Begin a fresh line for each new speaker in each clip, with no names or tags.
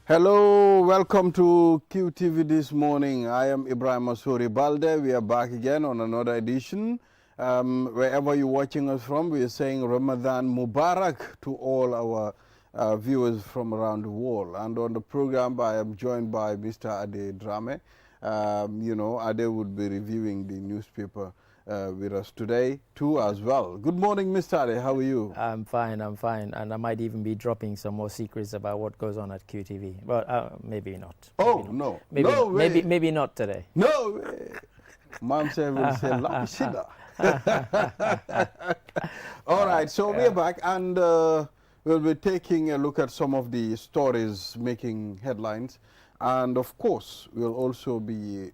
Hello, welcome to QTV this morning. I am Ibrahim Asuri Balde. We are back again on another edition. Wherever you're watching us from, we are saying Ramadan Mubarak to all our viewers from around the world. And on the program, I am joined by Mr. Ade Drame. Ade would be reviewing the newspaper with us today too as well. Good morning, Mr. Ade. How are you?
I'm fine, and I might even be dropping some more secrets about what goes on at QTV, but maybe not.
Oh,
maybe not.
no.
Maybe,
No way.
maybe not today.
No way. Mom said will say Lapishida. All right, so we're back and we'll be taking a look at some of the stories making headlines. And of course, we'll also be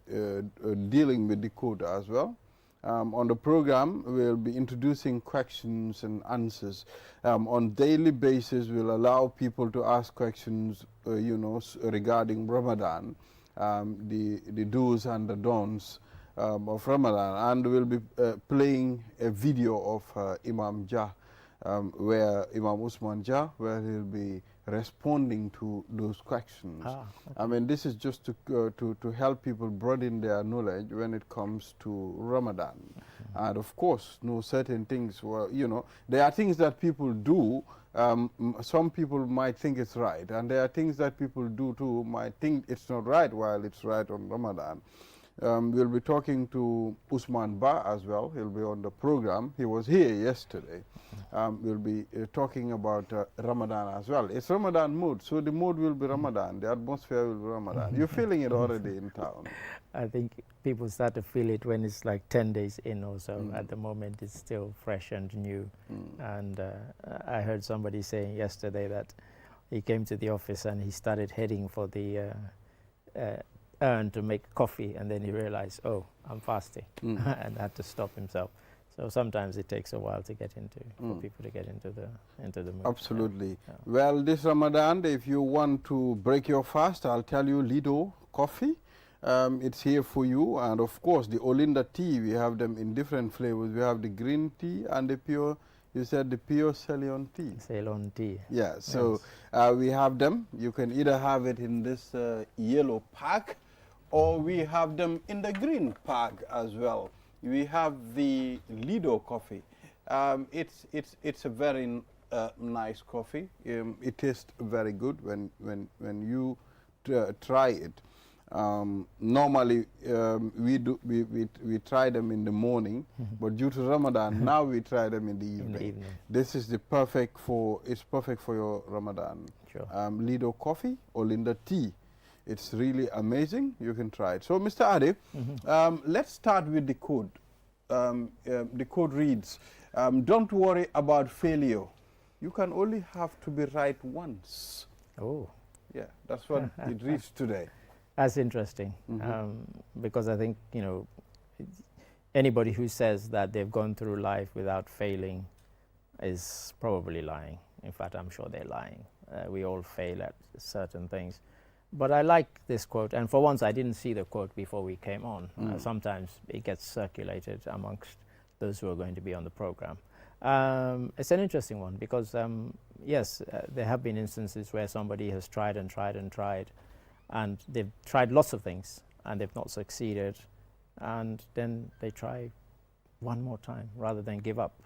dealing with the code as well. On the program, we'll be introducing questions and answers. On daily basis, we'll allow people to ask questions, regarding Ramadan, the do's and the don'ts of Ramadan. And we'll be playing a video of Imam Jah, where Imam Usman Jah, where he'll be responding to those questions.
Okay.
I mean, this is just to help people broaden their knowledge when it comes to Ramadan. And of course, know certain things, there are things that people do, some people might think it's right, and there are things that people do too, might think it's not right while it's right on Ramadan. We'll be talking to Usman Ba as well. He'll be on the program. He was here yesterday. We'll be talking about Ramadan as well. It's Ramadan mood, so the mood will be Ramadan. The atmosphere will be Ramadan. You're feeling it already in town.
I think people start to feel it when it's like 10 days in or so. At the moment, it's still fresh and new. And I heard somebody saying yesterday that he came to the office and he started heading for the urn to make coffee, and then he realized, oh, I'm fasting, and had to stop himself. So sometimes it takes a while to get into, for people to get into the mood.
Absolutely.
Yeah.
Well, this Ramadan, if you want to break your fast, I'll tell you Lido coffee. It's here for you. And of course, the Olinda tea, we have them in different flavors. We have the green tea and the pure, you said the pure Ceylon tea.
Ceylon tea.
Yeah, so we have them. You can either have it in this yellow pack, or we have them in the green pack as well. We have the Lido coffee. It's a very nice coffee. It tastes very good when you try it. Normally we try them in the morning, but due to Ramadan now we try them in the evening. This is perfect for your Ramadan.
Sure.
Lido coffee or Linda tea. It's really amazing. You can try it. So, Mr. Ade, let's start with the code. The code reads, don't worry about failure. You can only have to be right once.
Oh.
Yeah, that's what it reads today.
That's interesting, because I think, anybody who says that they've gone through life without failing is probably lying. In fact, I'm sure they're lying. We all fail at certain things. But I like this quote, and for once I didn't see the quote before we came on. Sometimes it gets circulated amongst those who are going to be on the program. It's an interesting one because, yes, there have been instances where somebody has tried and tried and tried, and they've tried lots of things and they've not succeeded, and then they try one more time rather than give up.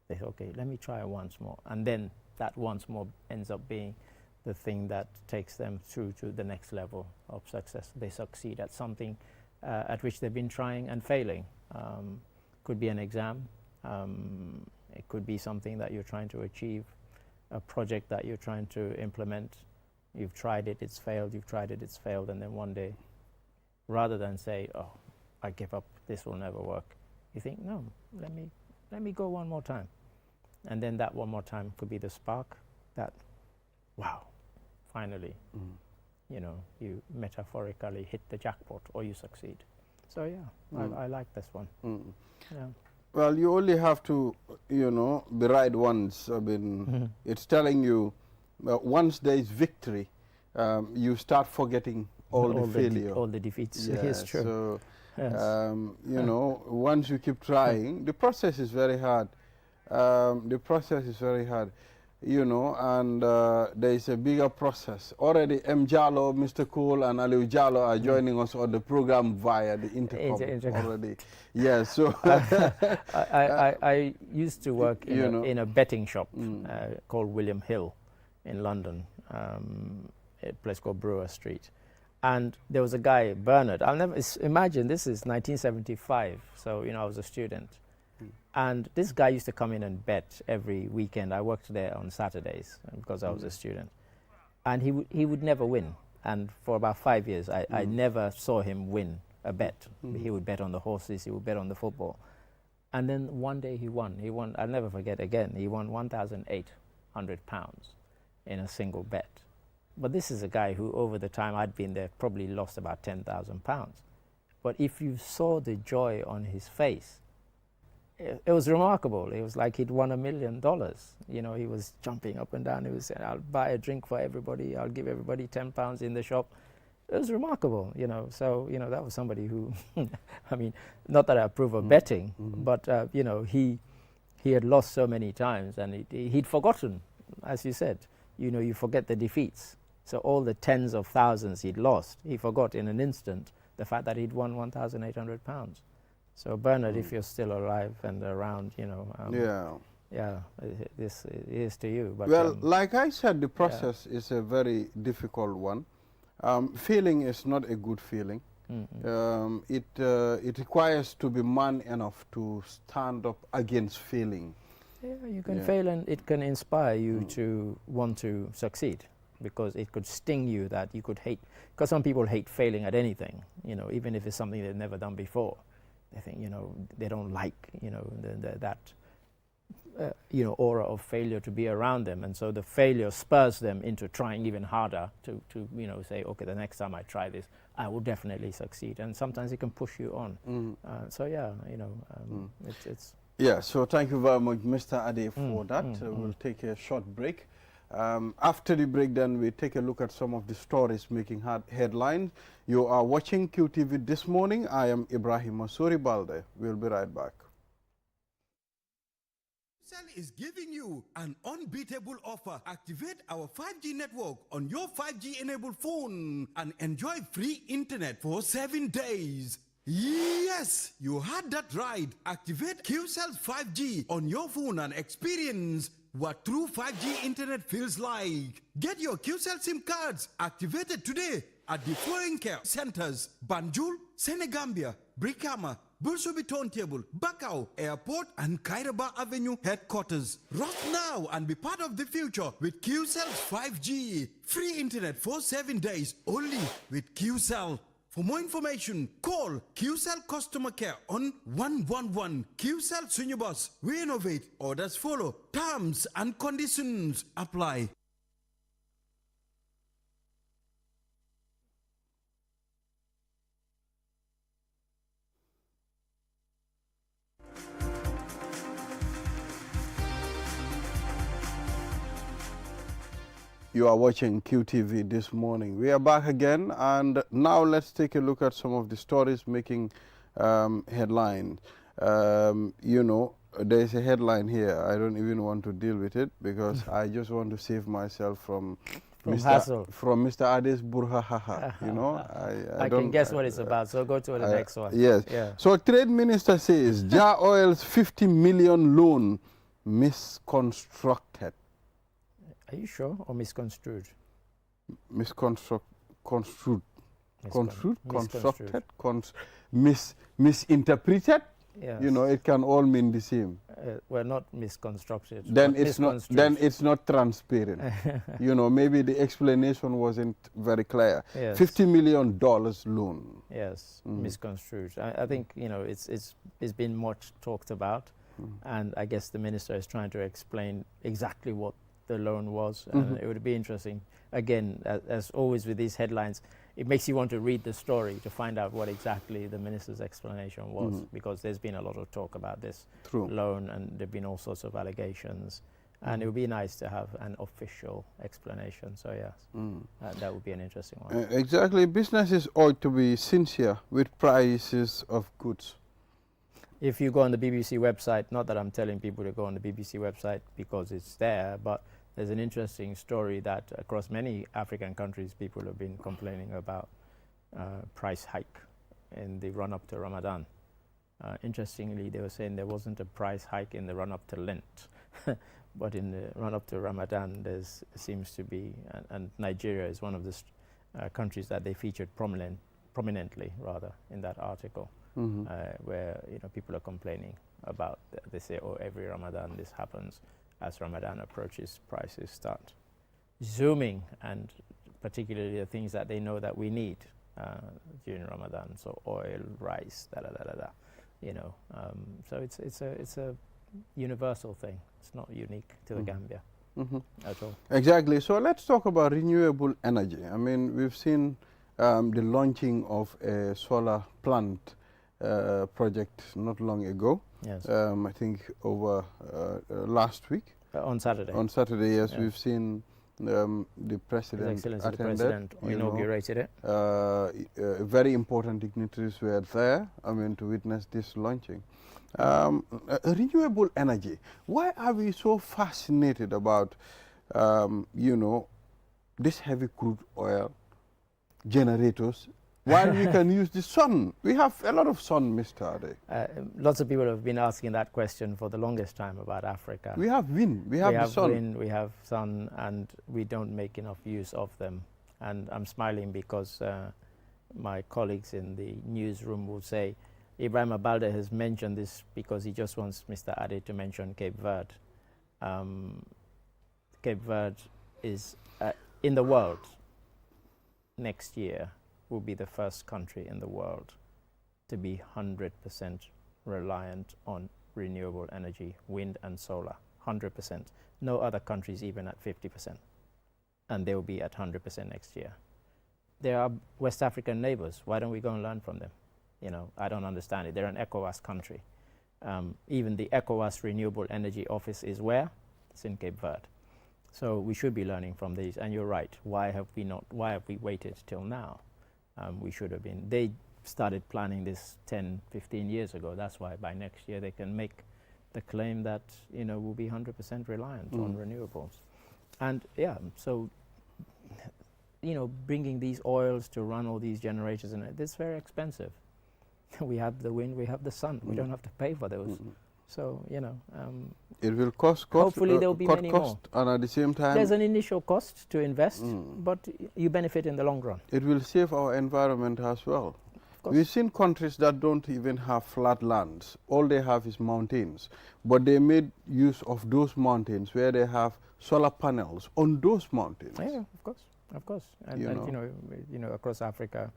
They say, okay, let me try once more, and then that once more ends up being the thing that takes them through to the next level of success. They succeed at something at which they've been trying and failing. Could be an exam, it could be something that you're trying to achieve, a project that you're trying to implement. You've tried it, it's failed, you've tried it, it's failed, and then one day, rather than say, oh, I give up, this will never work, you think, no, let me go one more time. And then that one more time could be the spark that, wow, finally, you metaphorically hit the jackpot or you succeed. So yeah, I like this one. Yeah.
Well, you only have to, be right once. I mean, it's telling you, once there is victory, you start forgetting all the failure.
All the defeats.
Yeah,
It's true.
So,
Yes.
once you keep trying, the process is very hard. The process is very hard. you know, and there is a bigger process. Already M. Jallo, Mr. Cole, and Aliu Jallo are joining us on the program via the intercom already. Yes, so
I used to work in a betting shop called William Hill in London, a place called Brewer Street. And there was a guy, Bernard. I'll never imagine, this is 1975, so I was a student. And this guy used to come in and bet every weekend. I worked there on Saturdays because I was a student. And he would never win. And for about 5 years, I never saw him win a bet. He would bet on the horses, he would bet on the football. And then one day he won. I'll never forget again, he won £1,800 in a single bet. But this is a guy who, over the time I'd been there, probably lost about £10,000. But if you saw the joy on his face, it was remarkable. It was like he'd won $1 million. He was jumping up and down. He was saying, "I'll buy a drink for everybody. I'll give everybody £10 in the shop." It was remarkable, So, that was somebody who, I mean, not that I approve of betting, but, he had lost so many times and he'd forgotten, as you said. You forget the defeats. So all the tens of thousands he'd lost, he forgot in an instant the fact that he'd won £1,800. So Bernard, if you're still alive and around, this is to you. But
well, like I said, the process is a very difficult one. Feeling is not a good feeling. It requires to be man enough to stand up against feeling.
Yeah, you can fail and it can inspire you to want to succeed, because it could sting you that you could hate. Because some people hate failing at anything, even if it's something they've never done before. They think, they don't like, that aura of failure to be around them. And so the failure spurs them into trying even harder to say, okay, the next time I try this, I will definitely succeed. And sometimes it can push you on. It's...
Yeah, so thank you very much, Mr. Ade, for that. We'll take a short break. After the break, then we take a look at some of the stories making headlines. You are watching QTV This Morning. I am Ibrahim Masuri Balde. We'll be right back.
Cell is giving you an unbeatable offer. Activate our 5G network on your 5G-enabled phone and enjoy free internet for 7 days. Yes, you heard that right. Activate QCell's 5G on your phone and experience what true 5G internet feels like. Get your QCell SIM cards activated today at the following care centers: Banjul, Senegambia, Brikama, Bursubi Turntable, Bakau Airport, and Kairaba Avenue headquarters. Rush now and be part of the future with QCell's 5G. Free internet for 7 days only with QCell. For more information, call QCell Customer Care on 111. QCell Sunyabus. We innovate. Orders follow. Terms and conditions apply.
You are watching QTV This Morning. We are back again, and now let's take a look at some of the stories making headlines. There's a headline here. I don't even want to deal with it because I just want to save myself from Mr. Ade's burhahaha.
I can guess what it's about, so go to the next one.
Yes. Yeah. So Trade Minister says Jar Oil's 50 million loan misconstructed.
Are you sure, or misconstrued?
Misinterpreted,
Yes.
It can all mean the same.
Well, not misconstructed.
Then it's not. Then it's not transparent. Maybe the explanation wasn't very clear.
Yes.
$50 million loan.
Yes, misconstrued. I think it's been much talked about, and I guess the minister is trying to explain exactly what the loan was, and it would be interesting. Again, as always with these headlines, it makes you want to read the story to find out what exactly the minister's explanation was, because there's been a lot of talk about this loan, and there have been all sorts of allegations, and it would be nice to have an official explanation. So yes, that would be an interesting one.
Exactly. Businesses ought to be sincere with prices of goods.
If you go on the BBC website, not that I'm telling people to go on the BBC website because it's there, but there's an interesting story that across many African countries, people have been complaining about price hike in the run-up to Ramadan. Interestingly, they were saying there wasn't a price hike in the run-up to Lent, but in the run-up to Ramadan, there seems to be, and Nigeria is one of the countries that they featured prominently, rather, in that article, where people are complaining about. They say, "Oh, every Ramadan this happens. As Ramadan approaches, prices start zooming, and particularly the things that they know that we need during Ramadan, so oil, rice, so it's a universal thing. It's not unique to the Gambia at all.
Exactly. So let's talk about renewable energy. I mean, we've seen the launching of a solar plant project not long ago.
Yes.
I think over last week.
On Saturday.
On Saturday, yes,
Yeah.
we've seen the president
His Excellency the
attended.
President inaugurated it.
Very important dignitaries were there, I mean, to witness this launching. Renewable energy. Why are we so fascinated about, this heavy crude oil generators while we can use the sun? We have a lot of sun, Mr. Ade.
Lots of people have been asking that question for the longest time about Africa.
We have wind, we have the sun.
Wind, we have sun, and we don't make enough use of them. And I'm smiling because my colleagues in the newsroom will say, Ibrahim Abalde has mentioned this because he just wants Mr. Ade to mention Cape Verde. Cape Verde is in the world next year will be the first country in the world to be 100% reliant on renewable energy, wind and solar, 100%. No other countries even at 50%. And they will be at 100% next year. They are West African neighbors. Why don't we go and learn from them? I don't understand it. They're an ECOWAS country. Even the ECOWAS Renewable Energy Office is where? It's in Cape Verde. So we should be learning from these. And you're right. Why have we waited till now? We should have been. They started planning this 10, 15 years ago. That's why by next year they can make the claim that we'll be 100% reliant on renewables. And so bringing these oils to run all these generators, and it's very expensive. We have the wind, we have the sun. We don't have to pay for those. So
it will cost.
Hopefully there will be many more.
And at the same time,
there's an initial cost to invest, but you benefit in the long run.
It will save our environment as well. We've seen countries that don't even have flat lands. All they have is mountains. But they made use of those mountains where they have solar panels on those mountains.
Yeah, of course. And across Africa,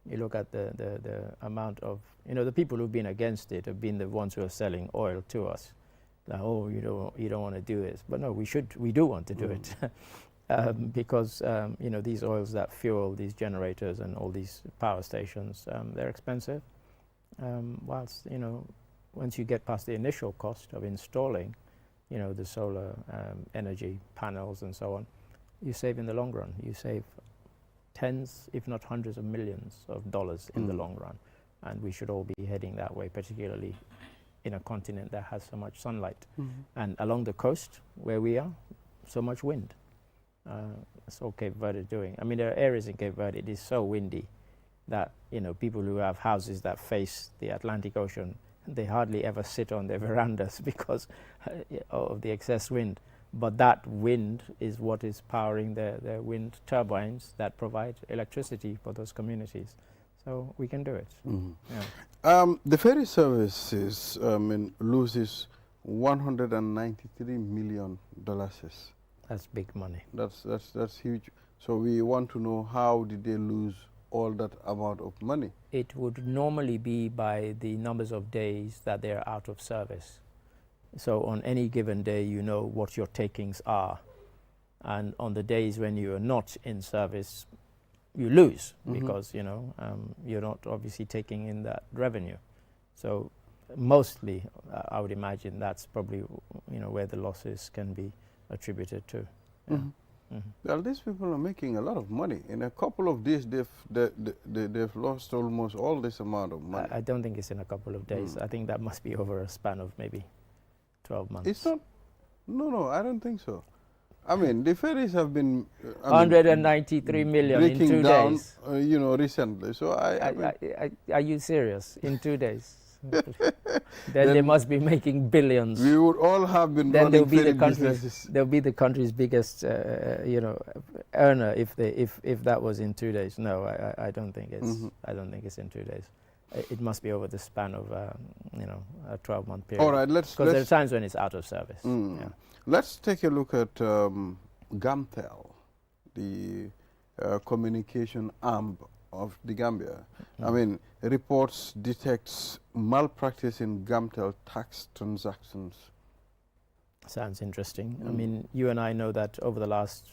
you look at the amount of, the people who've been against it have been the ones who are selling oil to us. Like, oh, you don't want to do this. But no, we do want to do it. Because, these oils that fuel these generators and all these power stations, they're expensive. Whilst, once you get past the initial cost of installing, the solar energy panels and so on, you save in the long run. You save tens, if not hundreds of millions of dollars in the long run. And we should all be heading that way, particularly in a continent that has so much sunlight. And along the coast where we are, so much wind. That's all Cape Verde is doing. I mean, there are areas in Cape Verde, it is so windy that, people who have houses that face the Atlantic Ocean, they hardly ever sit on their verandas because of the excess wind. But that wind is what is powering the wind turbines that provide electricity for those communities. So we can do it.
The ferry services loses $193 million.
That's big money.
That's huge. So we want to know, how did they lose all that amount of money?
It would normally be by the numbers of days that they're out of service. So on any given day, you know what your takings are. And on the days when you are not in service, you lose because, you're not obviously taking in that revenue. So mostly, I would imagine that's probably, where the losses can be attributed to.
Well, these people are making a lot of money. In a couple of days, they've lost almost all this amount of money.
I don't think it's in a couple of days. I think that must be over a span of maybe 12 months.
It's not. No, I don't think so. I mean, the ferries have been
193 million in
breaking
2
down,
days.
you know, recently. So I mean,
Are you serious? In 2 days? Then they must be making billions.
we would all have been
Then they'll
running
be
ferry
the country's
businesses.
they'll be the country's biggest you know, earner if that was in 2 days. No, I don't think it's I don't think it's in 2 days. It must be over the span of you know, a 12-month period.
All right,
because there are times when it's out of service. Yeah.
Let's take a look at Gamtel, the communication arm of the Gambia. I mean, reports detects malpractice in Gamtel tax transactions.
Sounds interesting. I mean, you and I know that over the last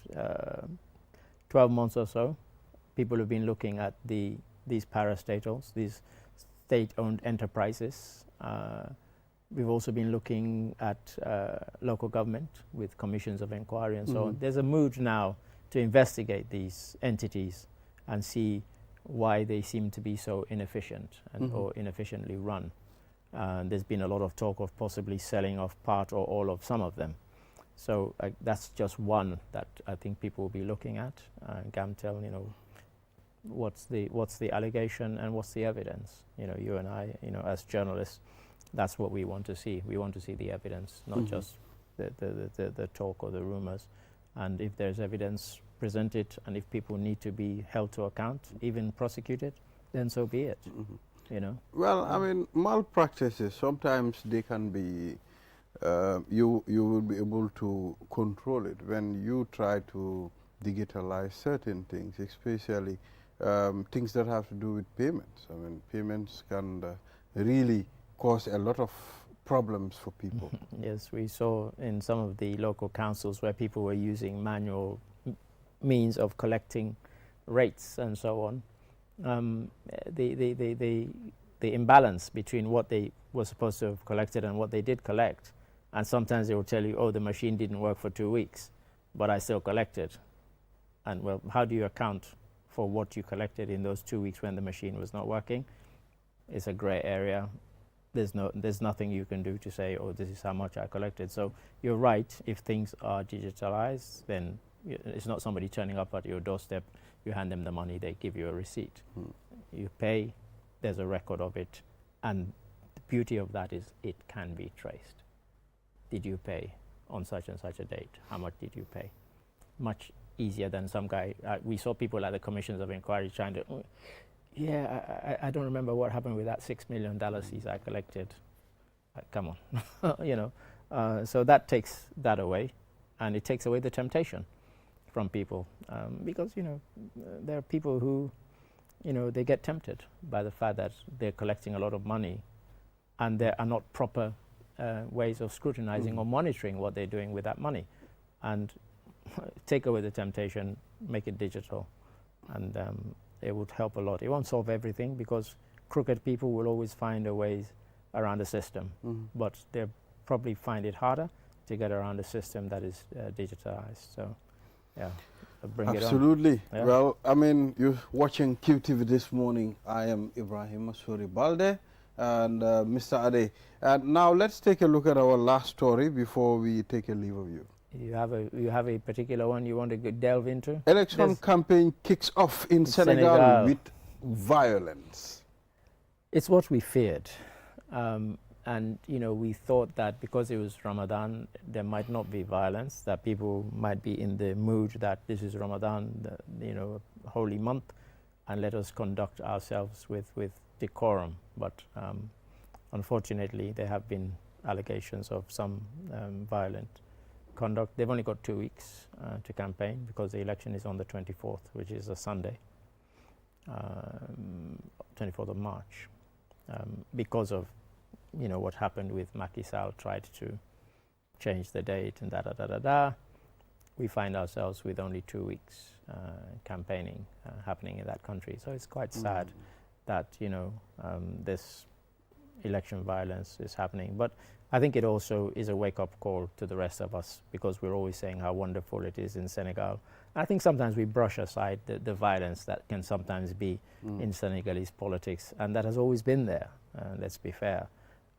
12 months or so, people have been looking at these parastatals, these state-owned enterprises. We've also been looking at local government with commissions of inquiry and so on. There's a mood now to investigate these entities and see why they seem to be so inefficient and or inefficiently run. There's been a lot of talk of possibly selling off part or all of some of them. So that's just one that I think people will be looking at. Gamtel, you know, what's the allegation and what's the evidence? You know, you and I, you know, as journalists, that's what we want to see. We want to see the evidence, not just the talk or the rumors. And if there's evidence, present it. And if people need to be held to account, even prosecuted, then so be it. You know.
Well, I mean, malpractices, sometimes they can be, you will be able to control it when you try to digitalize certain things, especially things that have to do with payments. I mean, payments can really cause a lot of problems for people.
Yes, we saw in some of the local councils where people were using manual means of collecting rates and so on. The imbalance between what they were supposed to have collected and what they did collect, and sometimes they will tell you, oh, the machine didn't work for 2 weeks, but I still collected. And well, how do you account for what you collected in those 2 weeks when the machine was not working? It's a gray area. There's nothing you can do to say, oh, this is how much I collected. So you're right, if things are digitalized, then it's not somebody turning up at your doorstep, you hand them the money, they give you a receipt. You pay, there's a record of it, and the beauty of that is it can be traced. Did you pay on such and such a date? How much did you pay? Much easier than some guy. We saw people at the commissions of inquiry trying to, I don't remember what happened with that $6 million I collected. Come on, you know. So that takes that away, and it takes away the temptation from people, because, you know, there are people who, you know, they get tempted by the fact that they're collecting a lot of money and there are not proper ways of scrutinizing or monitoring what they're doing with that money. And take away the temptation, make it digital, and it would help a lot. It won't solve everything, because crooked people will always find a ways around the system, but they'll probably find it harder to get around a system that is digitalized. So, yeah, bring
Absolutely.
it on. Yeah.
Well, I mean, you're watching QTV this morning. I am Ibrahim Masuri Balde and Mr. Ade. And now let's take a look at our last story before we take a leave of you.
You have a particular one you want to delve into?
Election campaign kicks off in Senegal with violence.
It's what we feared. And, you know, we thought that because it was Ramadan, there might not be violence, that people might be in the mood that this is Ramadan, you know, holy month, and let us conduct ourselves with decorum. But unfortunately, there have been allegations of some violent conduct. They've only got 2 weeks to campaign, because the election is on the 24th, which is a Sunday, 24th of March, because of, you know, what happened with Macky Sall tried to change the date and we find ourselves with only 2 weeks campaigning happening in that country. So it's quite sad that, you know, this election violence is happening. But I think it also is a wake-up call to the rest of us, because we're always saying how wonderful it is in Senegal. I think sometimes we brush aside the violence that can sometimes be in Senegalese politics, and that has always been there, let's be fair.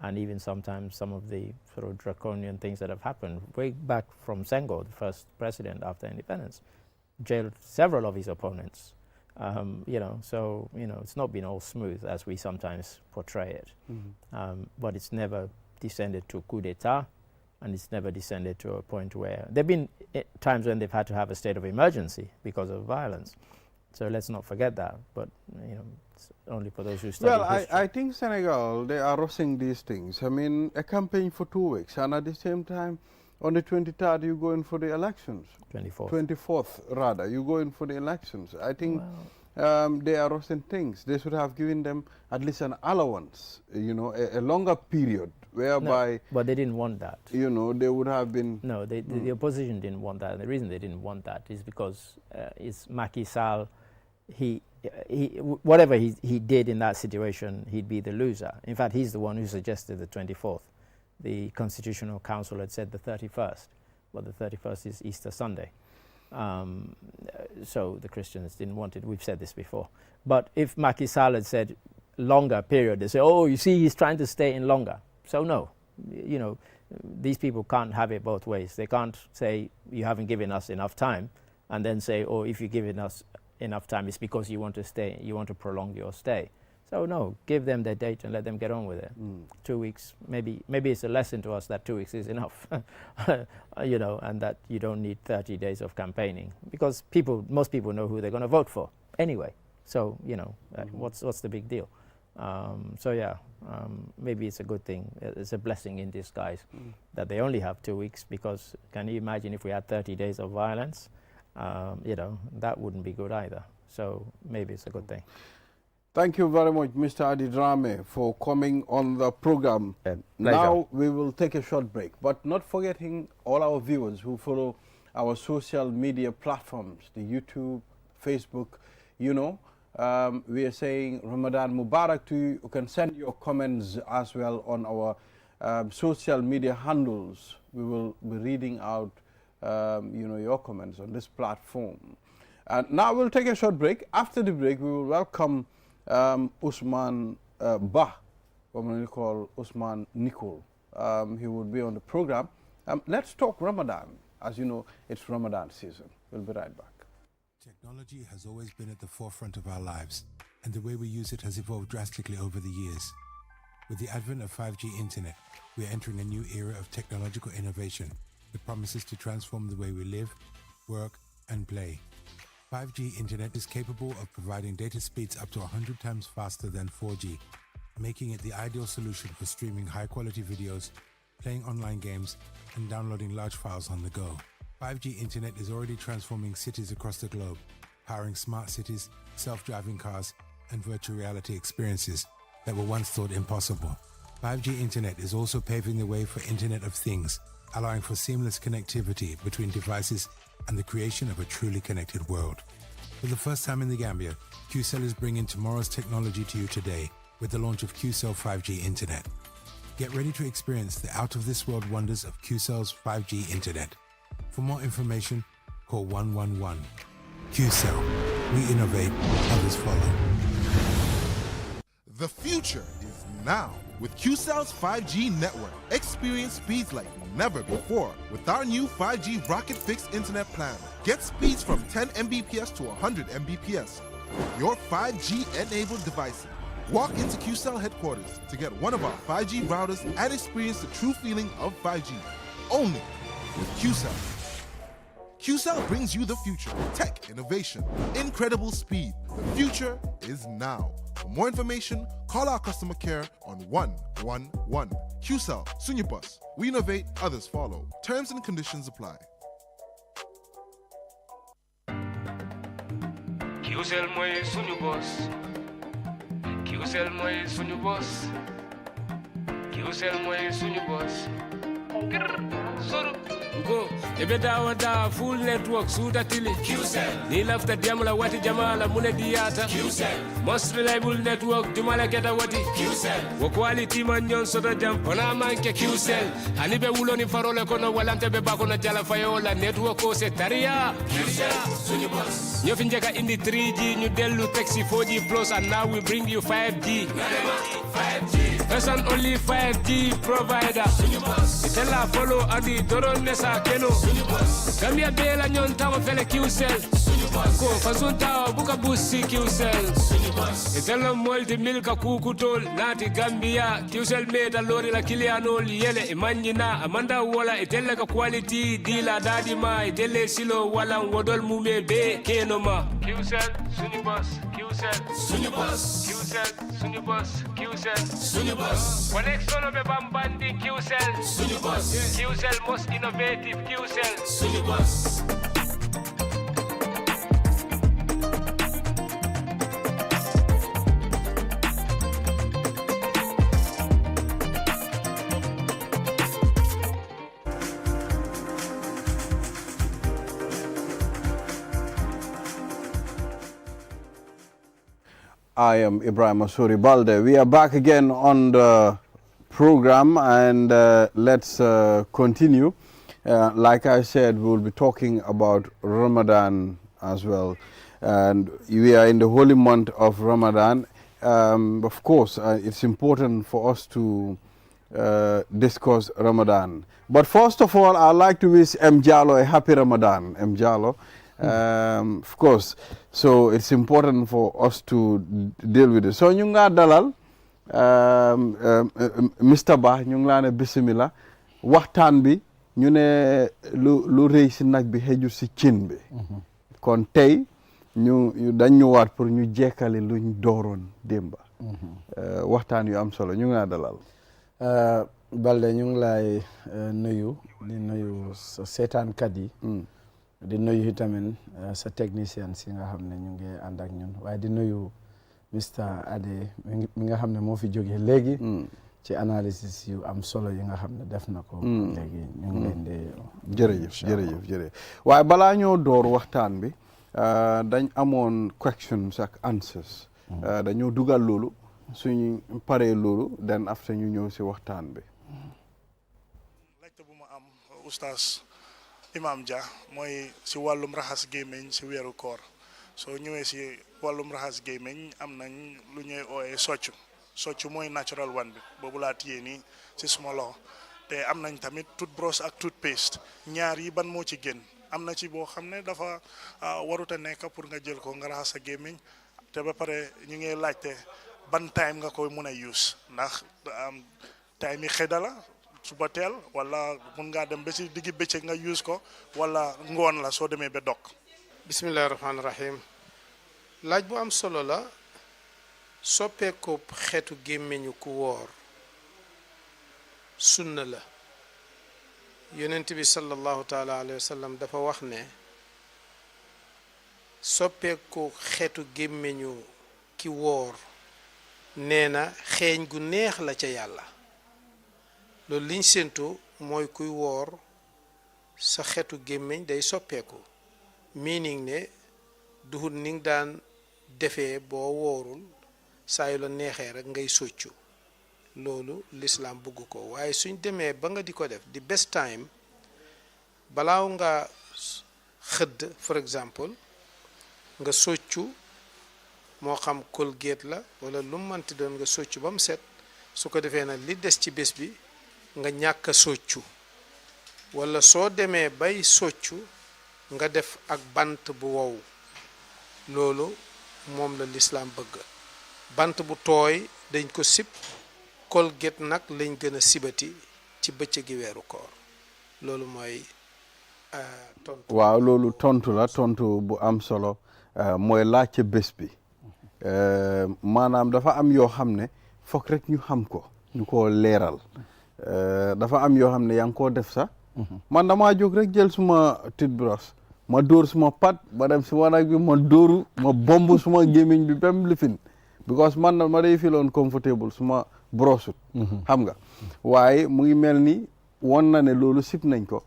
and even sometimes some of the sort of draconian things that have happened. Way back from Senghor, the first president after independence, jailed several of his opponents. So it's not been all smooth as we sometimes portray it, but it's never descended to coup d'etat, and it's never descended to a point where there have been times when they've had to have a state of emergency because of violence. So let's not forget that. But it's only for those who study history.
I think Senegal, they are rushing these things. I mean, a campaign for 2 weeks, and at the same time, on the 23rd, you go in for the elections. 24th, rather, you go in for the elections. I think they are rushing things. They should have given them at least an allowance, a longer period, whereby...
No, but they didn't want that.
They would have been...
No, the opposition didn't want that. And the reason they didn't want that is because it's Macky Sall, whatever he did in that situation, he'd be the loser. In fact, he's the one who suggested the 24th. The Constitutional Council had said the 31st, but the 31st is Easter Sunday. So the Christians didn't want it. We've said this before. But if Macky Sall had said longer period, they say, oh, you see, he's trying to stay in longer. So no, these people can't have it both ways. They can't say you haven't given us enough time and then say, oh, if you've given us enough time, it's because you want to stay, you want to prolong your stay. So no, give them their date and let them get on with it. 2 weeks, maybe it's a lesson to us that 2 weeks is enough, and that you don't need 30 days of campaigning, because most people know who they're going to vote for anyway. So what's the big deal? Maybe it's a good thing. It's a blessing in disguise that they only have 2 weeks, because can you imagine if we had 30 days of violence? That wouldn't be good either. So maybe it's a good thing.
Thank you very much, Mr. Adi Drame, for coming on the program. Now we will take a short break, but not forgetting all our viewers who follow our social media platforms, the YouTube, Facebook, we are saying Ramadan Mubarak to you. You can send your comments as well on our social media handles. We will be reading out, your comments on this platform. And now we'll take a short break. After the break, we will welcome Usman Bah, what we call Usman Nicol. He will be on the program. Let's talk Ramadan. As you know, it's Ramadan season. We'll be right back.
Technology has always been at the forefront of our lives, and the way we use it has evolved drastically over the years. With the advent of 5G internet, we are entering a new era of technological innovation that promises to transform the way we live, work, and play. 5G internet is capable of providing data speeds up to 100 times faster than 4G, making it the ideal solution for streaming high-quality videos, playing online games, and downloading large files on the go. 5G internet is already transforming cities across the globe, powering smart cities, self-driving cars, and virtual reality experiences that were once thought impossible. 5G internet is also paving the way for Internet of Things, allowing for seamless connectivity between devices and the creation of a truly connected world. For the first time in the Gambia, QCell is bringing tomorrow's technology to you today with the launch of QCell 5G Internet. Get ready to experience the out-of-this-world wonders of QCell's 5G Internet. For more information, call 111. QCell. We innovate, others follow.
The future is now with QCell's 5G network. Experience speeds like never before with our new 5G Rocket Fixed Internet plan. Get speeds from 10 Mbps to 100 Mbps. Your 5G-enabled devices. Walk into QCell headquarters to get one of our 5G routers and experience the true feeling of 5G. Only with QCell. QCell brings you the future. Tech, innovation, incredible speed. The future is now. For more information, call our customer care on 111. QCell, Sunyabus. We innovate, others follow. Terms and conditions apply.
QCell moy suñu boss. QCell moy suñu boss. QCell moy suñu boss. Go, ebe dawa full network suda tili QCell. Ni lafta diamla wati jamala mune diata QCell. Most reliable network dumala keta wati QCell. Wo quality man nyon soda jam pona manke QCell. Hanibe wulo ni farole kono walante be bako na jala fayola network ko se taria QCell suñu boss. Nyo finjeka indi 3G ñu delu taxi 4G plus and now we bring you 5G. 5G. First and only 5G provider. Itella follow adi doron nesa keno. Gambia bela nyon tawa fele QCell. Ko fasun tawa buka busi QCell. Itella molti milka kukutol nati Gambia QCell meta lori la kilianol yele imanyina amanda wala itella ka quality dila dadi ma itelle silo wala wodol mume be keno ma. QCell sunibus QCell sunibus QCell sunibus QCell sunibus. Connect solo be bambandi QCell sunibus. QCell most innovative QCell sunibus.
I am Ibrahim Asuri Balde. We are back again on the program, and let's continue. Like I said, we will be talking about Ramadan as well. And we are in the holy month of Ramadan. Of course, it's important for us to discuss Ramadan. But first of all, I'd like to wish M. Jallo a happy Ramadan. M. Jallo. Of course, so it's important for us to deal with it. So ñu nga dalal Mr. Bah ñu ngi laa ne bismillah waxtaan bi ñu ne lu rëy si nag bi xëju si cin bi kon tey ñu dañ ñëwaat pour ñu jekkali luñ dooroon démba waxtaan yu am solo ñu ngi laa dalal
Balde ñu ngi lay nuyu di nuyu sa seetaankat yi di nuyu tamit sa technicien si nga xam ne ñu ngi ànd ak ñun waaye di nuyu Mr. Ade mi nga xam ne moo fi jógee léegi ci analysis yu am solo yi nga xam ne def na ko léegi ñu ngi leen di
jërëjëf waaye balaa ñoo door waxtaan bi dañ amoon questions ak answers dañoo dugal loolu suñ paree loolu then after ñu ñëw si waxtaan bi
laajte bu ma am oustaz Imam Jah mooy si wàllum raxas gémmiñ si weeru koor soo ñëwee si wàllum raxas gémmiñ am nañ lu ñuy ooyee soccu mooy natural one bi boobu laa téye nii si suma loxo te am nañ tamit toothbrush ak toothpaste ñaar yi ban moo ci gën am na ci boo xam ne dafa warut a nekk pour nga jël ko nga raxas sa gémmiñ te ba pare ñu ngi laajte ban time nga koy mun a use ndax time yi xedda la suba teel wala mun ngaa dem ba si diggi bëccëg nga use ko wala ngoon la soo demee ba dog
bismillahi rahmaani rahim laaj bu am solo la soppeeku xeetu gémmiñu ku woor sunna la yonent bi sallallahu taala alayhi wa sallam dafa wax ne soppeeku xeetu gémmiñu ki woor nee na xeeñ gu neex la ca yàlla loolu liñ séentu mooy kuy woor sa xeetu gémmiñ day soppeeku meaning ne duhut ni nga daan defee boo woorul saa yu la neexee rek ngay soccu loolu lislaam bugg ko waaye suñ demee ba nga di ko def di best time balaaw nga xëdd for example nga soccu moo xam Colgate la wala lu mu mënti doon nga soccu ba mu set su ko defee nag li des ci bés bi nga ñàkk a soccu wala soo demee bay soccu nga def ak bant bu wow loolu moom la lislaam bëgg bant bu tooy dañ ko sib Colgate nag lañ gën a sibati ci bëccëgi weeru koor loolu mooy tontu.
waaw loolu tontu la tontu bu am solo mooy laajte bés bi maanaam dafa am yoo xam ne foog rek ñu xam ko ñu ko leeral dafa am yoo xam ne yaa ngi koo def sax man damaa jóg rek jël suma toothbrush ma dóor suma pat ba dem si wanag bi ma dóoru ma bomb suma gémmiñ bi bem lifin because man ma day filoon comfortable suma brossut xam nga waaye mu ngi mel ni won na ne loolu sib nañ ko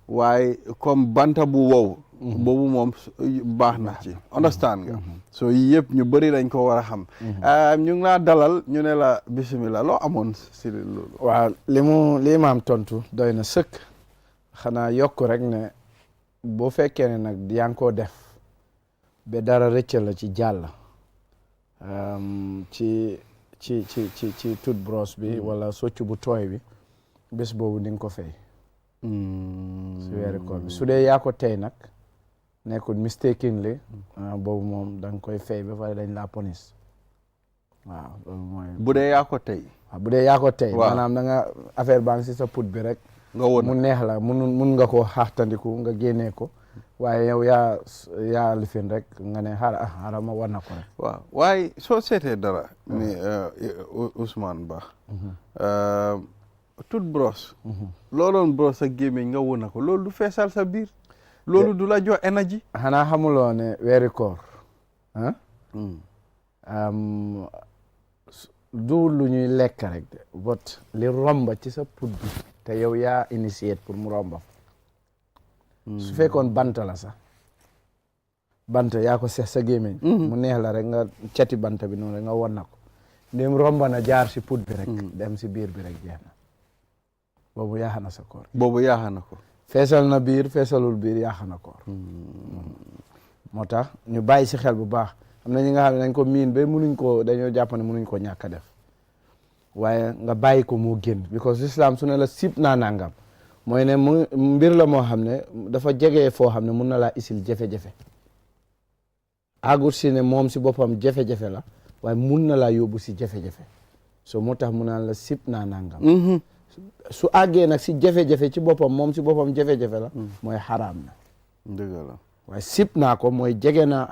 waaye comme banta bu wow boobu moom baax na ci understand nga so yii yëpp ñu bëri dañ ko war a xam ñu ngi laa dalal ñu ne la bismillah loo amoon si loolu
waaw li maam tontu doy na sëkk xanaa yokk rek ne boo fekkee ne nag yaa ngi koo def ba dara rëcc la ci jàll ci toothbrush bi wala soccu bu tooy bi bés boobu di nga ko fay si weeri koor bi su dee yaa ko tey nag nekkul mistakenly boobu moom da nga koy fay ba pare dañ laa ponis waaw loolu mooy
bu dee yaa ko tey
bu dee yaa ko tey maanaam da nga affaire baa ngi si sa put bi rek
nga woon
mu neex la mun nga koo xaaxtandiku nga génnee ko waaye yow yaa lifin rek nga ne xaaral ma war na ko rek
waaw waaye soo seetee dara ni Ousmane Bah toothbrush looloon brosse ak gémmiñ nga won na ko loolu du feesal sa biir loolu du la jox énergie
xanaa xamuloo ne weeri koor du lu ñuy lekk rek de bot li romba ci sa put bi te yow yaa initié pour mu romba su fekkoon bant la sax bant yaa ko sex sa gémmiñ mu neex la rek nga cati bant bi noonu rek nga won na ko ndéem romba na jaar si put bi rek dem si biir bi rek jeex na boobu yaaxa na sa koor
boobu yaaxa na ko
feesal na biir feesalul biir yaaxa na koor moo tax ñu bàyyi si xel bu baax am na ñi nga xam ne dañ ko miin ba dañoo jàpp ne mënuñ ko ñàkk a def waaye nga bàyyi ko moo génn because l'islam su ne la sib naa nangam mooy ne mbir la moo xam ne dafa jege foo xam ne mun na laa isil jafe-jafe agut si ne moom si boppam jafe-jafe la waaye mun na laa yóbbu si jafe-jafe so moo tax mu naan la sib naa nangam su àggee nag si jafe-jafe ci boppam moom si boppam jafe-jafe la mooy xaraam na
dëgg la
waaye sib naa ko mooy jege na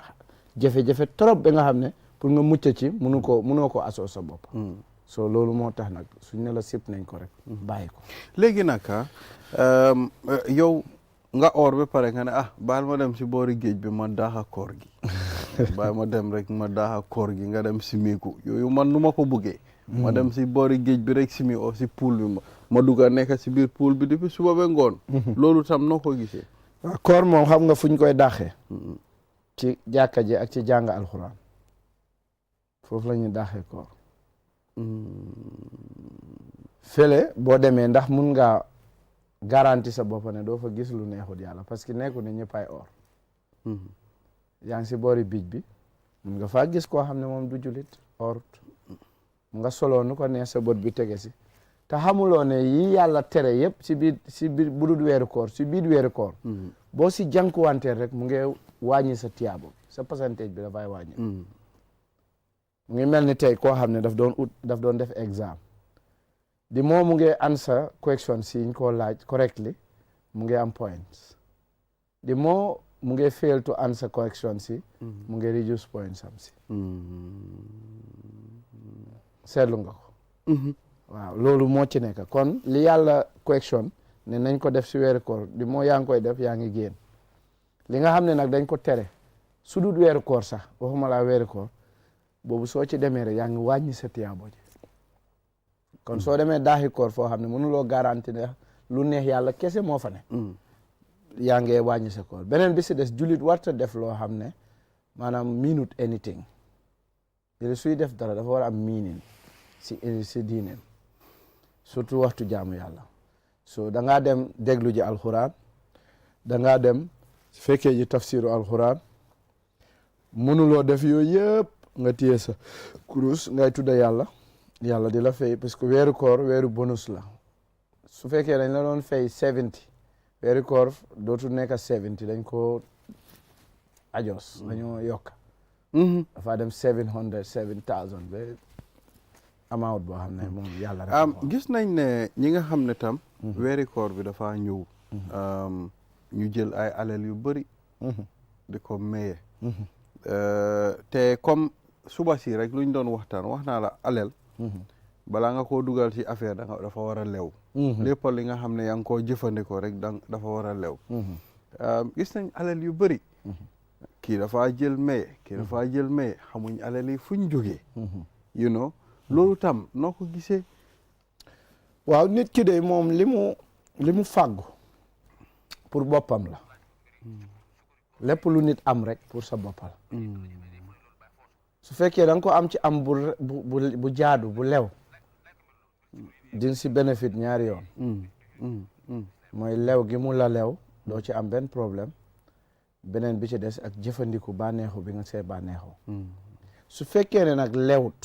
jafe-jafe trop ba nga xam ne pour nga mucc ci munoo ko asoo sa bopp so loolu moo tax nag suñ ne la sib nañ ko rek bàyyi ko
léegi nag yow nga oor ba pare nga ne baal ma dem si boori géej bi ma daaxa koor gi baal ma dem rek ma daaxa koor gi nga dem simiku yooyu man nu ma ko buggee ma dem si boori géej bi rek simi o si pool bi ma dugga nekk si biir pool bi depuis suba ba ngoon loolu tam noo ko gisee
waaw koor moom xam nga fuñ koy daaxee ci jàkka ji ak ci jàng alxuraan foofu la ñuy daaxee koor fële boo demee ndax mun nga garanti sa bopp ne doo fa gis lu neexut yàlla parce que nekku ne ñëppay or yaa ngi si boori bij bi mun nga faa gis koo xam ne moom du julit orut mu nga soloo nu ko neex sa bët bi tege si te xamuloo ne yi yàlla tere yëpp si biir budul weeru koor si biir weeru koor boo si jànkuwanteel rek mu ngi wàññi sa tiyaabo sa pourcentage bi dafay wàññi mu ngi mel ni tey koo xam ne daf doon def exam di moo mu ngi answer question si ñu ko laaj correctly mu ngi am points di moo mu ngi fail to answer question si mu ngi reduce points am si seetlu nga ko waaw loolu moo ci nekk kon li yàlla question ne nañ ko def si weeru koor di moo yaa ngi koy def yaa ngi génn li nga xam ne nag dañ ko tere su dul weeru koor sax waxuma laa weeru koor boobu soo ci demee rek yaa ngi wàññi sa tiyaabo ji kon soo demee daaxi koor foo xam ne mënuloo garanti ne lu neex yàlla kese moo fa ne yaa ngi wàññi sa koor beneen bi si des jullit warta def loo xam ne maanaam minute anything yéen suy def dara dafa war a am meaning si diineem surtout waxtu jaamu yàlla so da ngaa dem déglu ji alxuraan da ngaa dem fekkee ji tafsiru alxuraan mënuloo def yooyu yëpp nga téye sa kurus ngay tudda yàlla di la fay parce que weeru koor weeru bonus la su fekkee dañ la doon fay 70 weeru koor dootu nekk 70 dañ ko ajos dañoo yokk dafa dem 700,000 ba amount boo xam ne moom yàlla rek
gis nañ ne ñi nga xam ne tam weeri koor bi dafa ñëw ñu jël ay alal yu bëri di ko maye te comme suba si rek luñ doon waxtaan wax naa la alal balaa nga koo dugal ci affaire dafa war a lew lépp li nga xam ne yaa ngi koo jëfandikoo rek dafa war a lew gis nañ alal yu bëri kii dafa jël maye kii dafa jël maye xamuñ alal yi fuñ jógee you know loolu tam noo ko gisee
waaw nit ki de moom li mu fàggu pour boppam la lépp lu nit am rek pour sa boppal su fekkee da nga ko am ci am bu jaadu bu lew din si bénéfice ñaari yoon mooy lew gi mu la lew doo ci am benn problème beneen bi ci des ak jëfandiku bànneexu bi nga see bànneexu su fekkee ne nag lewut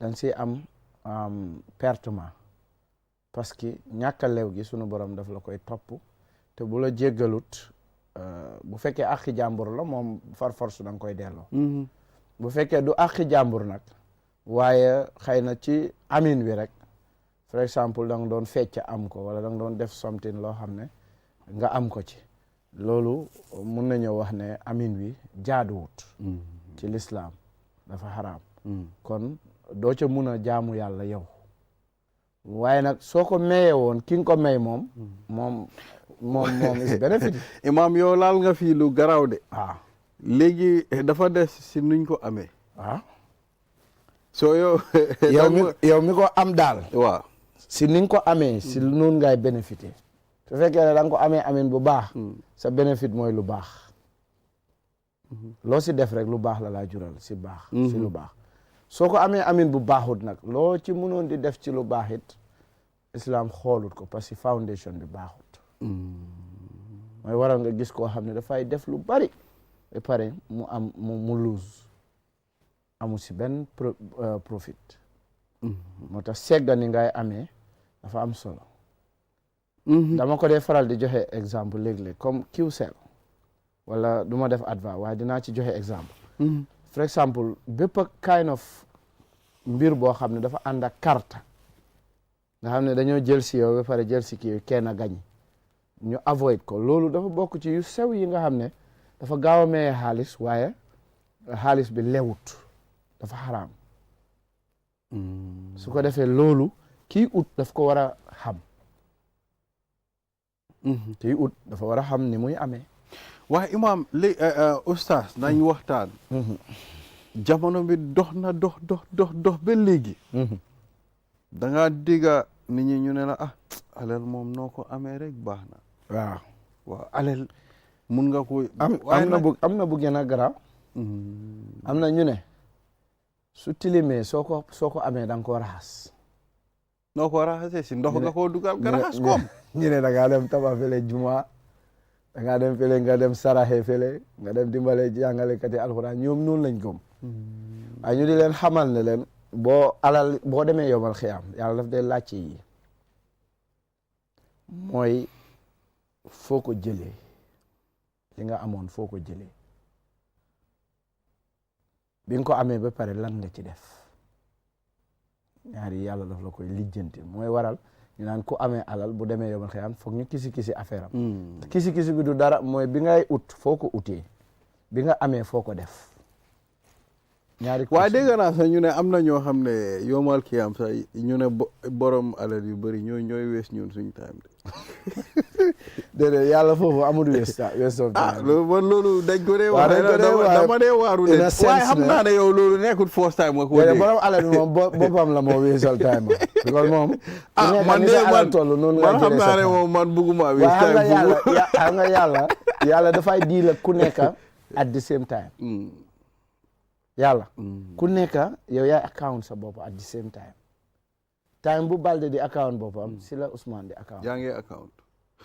da nga siy am pertement parce que ñàkk a lew gi sunu borom daf la koy topp te bu la jéggalut bu fekkee àqi jàmbur la moom far force da nga koy delloo bu fekkee du àqi jàmbur nag waaye xëy na ci amin wi rek for exemple da nga doon fecc am ko wala da nga doon def something loo xam ne nga am ko ci loolu mun nañoo wax ne amin wi jaaduwut ci lislaam dafa xaraam kon doo ca mun a jaamu yàlla yow waaye nag soo ko mayee woon ki nga ko may moom is benefit.
Imam yow laal nga fii lu garaaw de. léegi dafa des si nuñ ko amee. soo yow.
yow mi ko am daal.
waaw
si ni nga ko amee. si noonu ngay bénéficier. su fekkee ne da nga ko amee amin bu baax. sa bénéfice mooy lu baax. loo si def rek lu baax la laa jural si baax. si lu baax soo ko amee amin bu baaxut nag loo ci mënoon di def ci lu baax it islam xoolut ko parce que foundation bi baaxut. mooy waral nga gis koo xam ne dafay def lu bari ba pare mu lose amu si benn profit. moo tax segga ni ngay amee dafa am solo. dama ko dee faral di joxe exemple léeg-léeg comme Qcell wala du ma def adva waaye dinaa ci joxe exemple. for exemple bépp kind of mbir boo xam ne dafa ànd ak carte nga xam ne dañoo jël si yow ba pare jël si kii kenn gañ ñu avoid ko loolu dafa bokk ci yu sew yi nga xam ne dafa gaaw a maye xaalis waaye xaalis bi lewut dafa xaraam. su ko defee loolu kii ut daf ko war a xam. kii ut dafa war a xam ni muy amee.
waaye Imam li oustaz nañ waxtaan. jamono bi dox na dox ba léegi. da ngaa digga nit ñi ñu ne la alal moom noo ko amee rek baax na. waaw alal mun nga ko.
am na bu gën a garaaw. am na ñu ne su tilimee soo ko amee da nga koo raxas.
noo ko raxasee si ndox nga koo dugal nga raxas koom.
ñu ne da ngaa dem tabax fele juma da ngaa dem fele nga dem saraxe fele nga dem dimbale jàngalekati alxuraan ñoom noonu lañ gëm. waaye ñu di leen xamal ne leen boo demee yomal xiyaam yàlla daf dee laajte yi mooy foo ko jëlee li nga amoon foo ko jëlee bi nga ko amee ba pare lan nga ci def ñaari yàlla daf la koy lijjanti mooy waral ñu naan ku amee alal bu demee yomal xiyaam foog ñu kisi affaire am. kisi bi du dara mooy bi ngay ut foo ko utee bi nga amee foo ko def.
waaye dégg naa sax ñu ne am na ñoo xam ne yomal kiyam sax ñu ne borom alal yu bëri ñooy wees ñun suñu time de.
déedéet yàlla foofu amul wees of time.
loolu dañ ko dee wax dama dee waaru de waaye xam naa ne yow loolu nekkul first time nga ko dégg.
borom alal bi moom boppam la moo weesal time because moom.
man xam naa ne moom man bugguma wees time.
xam nga yàlla dafay diil ak ku nekk at the same time. yàlla ku nekk yow yaay account sa bopp at the same time bu Balde di account boppam si la Ousmane di account.
yaa ngi account.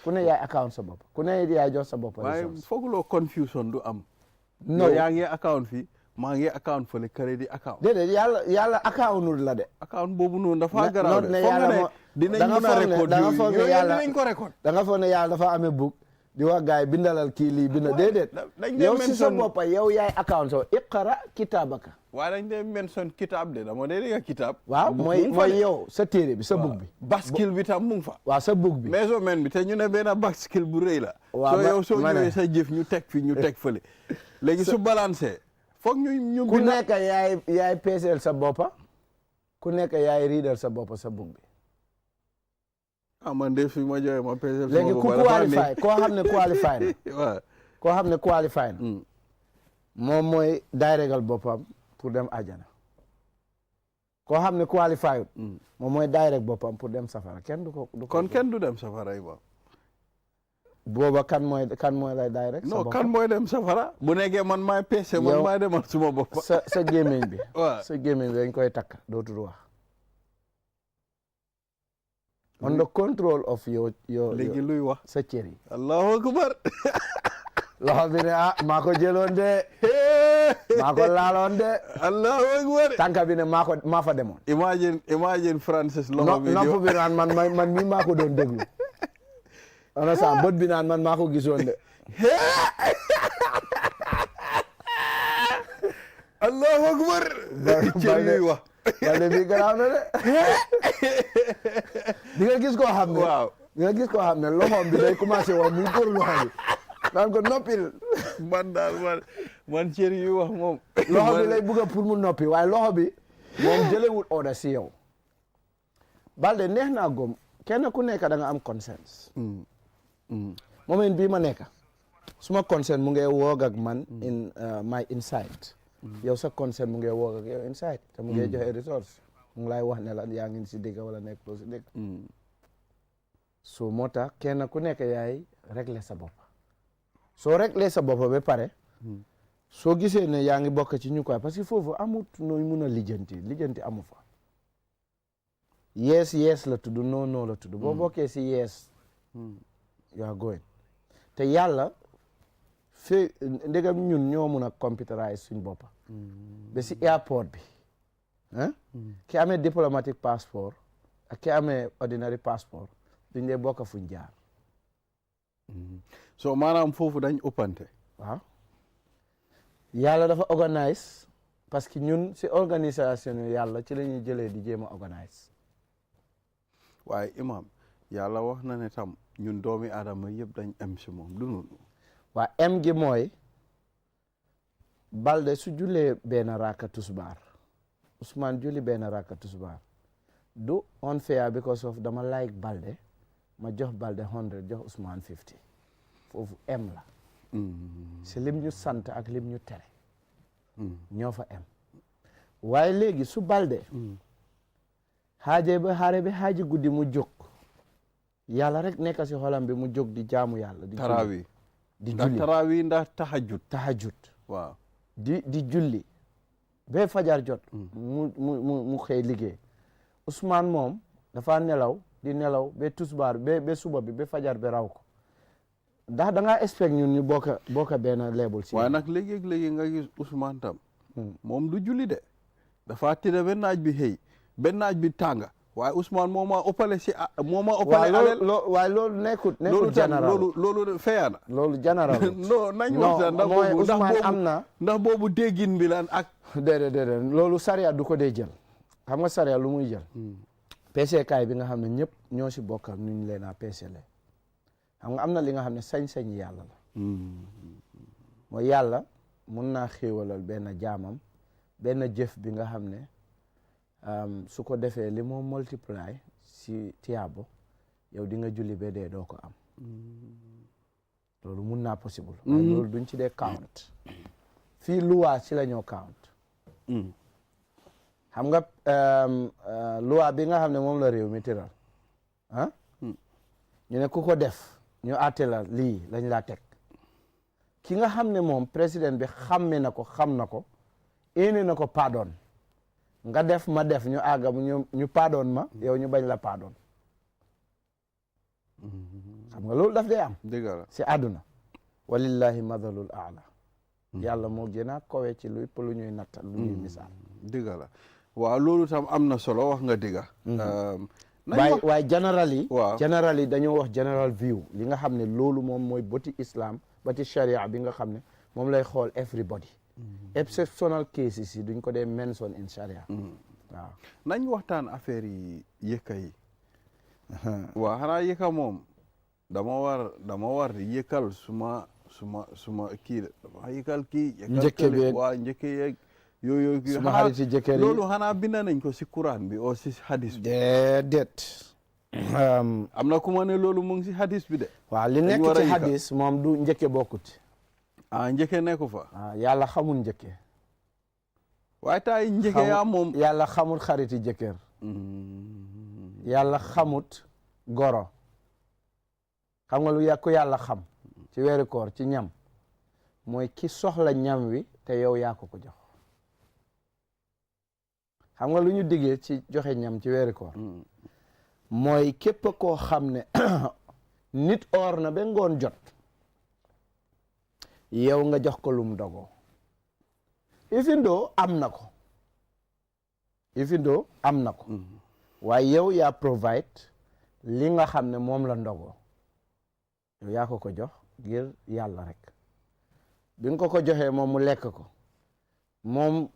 ku ne yaay account sa bopp ku ne yaay jox sa bopp.
waaye fooguloo confusion du am. non yaa ngi account fii maa ngi account fële kare di account.
déedéet yàlla accountul la de.
account boobu noonu dafa garaaw de.
da nga foog ne yàlla dafa amee book di wax gaay bindalal kii lii bind déedéet yow si sa boppa yow yaay account so iqra kitabaka
waaye dañ dee mention kitab de dama dee dégg kitab
waaw mooy yow sa téere bi sa book bi
baskil bi tam mu ngi fa
waaw sa book bi
measurement bi te ñu ne benn baskil bu rëy la soo yow soo ñëwee sa jëf ñu teg fi ñu teg fële léegi su balancé foog ñu
ku nekk yaay peeseel sa boppa ku nekk yaay riidal sa boppa sa book bi
man de fi ma joxe ma peeseel
léegi ku qualify koo xam ne qualify na
waaw
koo xam ne qualify na moom mooy dayregal boppam pour dem àjjana koo xam ne qualify moom mooy dayreg boppam pour dem safara kenn du ko
kon kenn du dem safara yi ba
booba kan mooy lay dayreg
non kan mooy dem safara bu nekkee man maay peese man maay demal suma bopp
sa gémmiñ bi
waaw
sa gémmiñ bi dañ koy takk dootul wax on the control of your
léegi luy wax
sa cër yi
allahu akbar
loxo bi ne maa ko jëloon de maa ko laaloon de
Allahu akbar.
tànka bi ne maa fa demoon
imagine Francis loxo bi
nopp bi naan man mii maa ko doon déglu ana sa bët bi naan man maa ko gisoon de
Allahu akbar. cër yuy wax.
Balde bi garaaw na de di nga gis koo xam ne
waaw
di nga gis koo xam ne loxoom bi day commencé wax muy pour loxo bi naan ko noppil
man daal man cër yuy wax moom.
loxo bi lay bëgg pour mu noppi waaye loxo bi moom jëlewul order si yow Balde neex naa gom kenn ku nekk da nga am conscience moment bii ma nekk suma conscience mu ngi woog ak man in my inside yow sa conscience mu ngi woog ak yow inside te mu ngi joxe resource mu ngi lay wax ne la yaa ngi si dëgg wala nekk loo si dëgg so moo tax kenn ku nekk yaay régler sa bopp soo régler sa bopp ba pare soo gisee ne yaa ngi bokk ci ñu koy parce que foofu amut nooy mun a lijjanti amu fa yes la tudd no la tudd boo bokkee si yes you are going te yàlla fi ndegam ñun ñoo mun a computerize suñ boppa ba si airport bi ki amee diplomatic passport ak ki amee ordinary passport duñ dee bokk fuñ jaar
so maanaam foofu dañ ëppante
waaw yàlla dafa organise parce que ñun si organisation yu yàlla ci la ñuy jëlee di jéem a organise
waaye imam yàlla wax na ne tam ñun doomi aadama yëpp dañ am si moom du noonu
waa em gi mooy Balde su jullee benn raaka tusbaar Ousmane julli benn raaka tusbaar du unfair because of dama like Balde ma jox Balde 100 jox Ousmane 50 foofu em la si lim ñu sant ak lim ñu tere ñoo fa em waaye léegi su Balde xaaje ba xaare bi xaaji guddi mu jóg yàlla rek nekk si xolam bi mu jóg di jaamu yàlla di
taraawi
di
ndax
julli
taraawi ndax tahajjud
waaw di julli ba fajar jot mu xëy liggéey Ousmane moom dafa nelaw di nelaw ba tusbaar ba suba bi ba fajar ba raw ko ndax da ngaa expect ñun ñu bokk benn level si
waaye nag léegi nga gis Ousmane tam moom du julli de dafa tëdd ba naaj bi xëy ba naaj bi tànga waaye Ousmane moo ma ëppale alal
waaye loolu nekkut général
loolu feya na
loolu général
non nañ waxtaan ndax boobu déggin bi lan ak
déedéet loolu sariya du ko dee jël xam nga sariya lu muy jël PC kaay bi nga xam ne ñëpp ñoo si bokk ak ñu leen a PC le xam nga am na li nga xam ne sañ-sañ yàlla la mooy yàlla mun naa xéewalal benn jaamam benn jëf bi nga xam ne su ko defee li moo multiply si tiyaabo yow di nga julli ba dee doo ko am loolu mun naa possible waaye loolu duñ ci dee count fii luwaa ci la ñoo count xam nga luwaa bi nga xam ne moom la réew mi tëral ñu ne ku ko def ñu àtte la lii lañ laa teg ki nga xam ne moom président bi xamme na ko xam na ko éene na ko pardon nga def ma def ñu àggam ñu pardon ma yow ñu bañ la pardon xam nga loolu daf dee am si àdduna walillahi madalul aala yàlla moo gën a kowe ci lu ñuy natta lu ñuy misaal
dëgg la waaw loolu tam am na solo wax nga dëgga
waaye général yi dañoo wax general view li nga xam ne loolu moom mooy boti islam boti sharia bi nga xam ne moom lay xool everybody exceptional cases yi duñ ko dee mention in sharia waaw
nañ waxtaan affaire yi yëkka yi waaw xanaa yëkka moom dama war yëkkal suma kii dama yëkkal kii njëkke yeeg yooyu
suma xariti jëkkër yi
loolu xanaa bind nañ ko si Quran bi o si hadis bi
déedéet
am na ku ma ne loolu mu ngi si hadis bi de
waaw li nekk ci hadis moom du njëkke bokkut
njëkke nekku fa
yàlla xamul njëkke
waaye taay njëkke yaa moom
yàlla xamul xariti jëkkër yàlla xamut goro xam nga lu yàkku yàlla xam ci weeru koor ci ñam mooy ki soxla ñam wi te yow yaa ko jox xam nga lu ñu diggee ci joxe ñam ci weeru koor mooy képp koo xam ne nit oor na ba ngoon jot yow nga jox ko lum dogoo even though am na ko waaye yow yaa provide li nga xam ne moom la ndogoo yow yaa ko jox ngir yàlla rek bi nga ko joxee moom mu lekk ko moom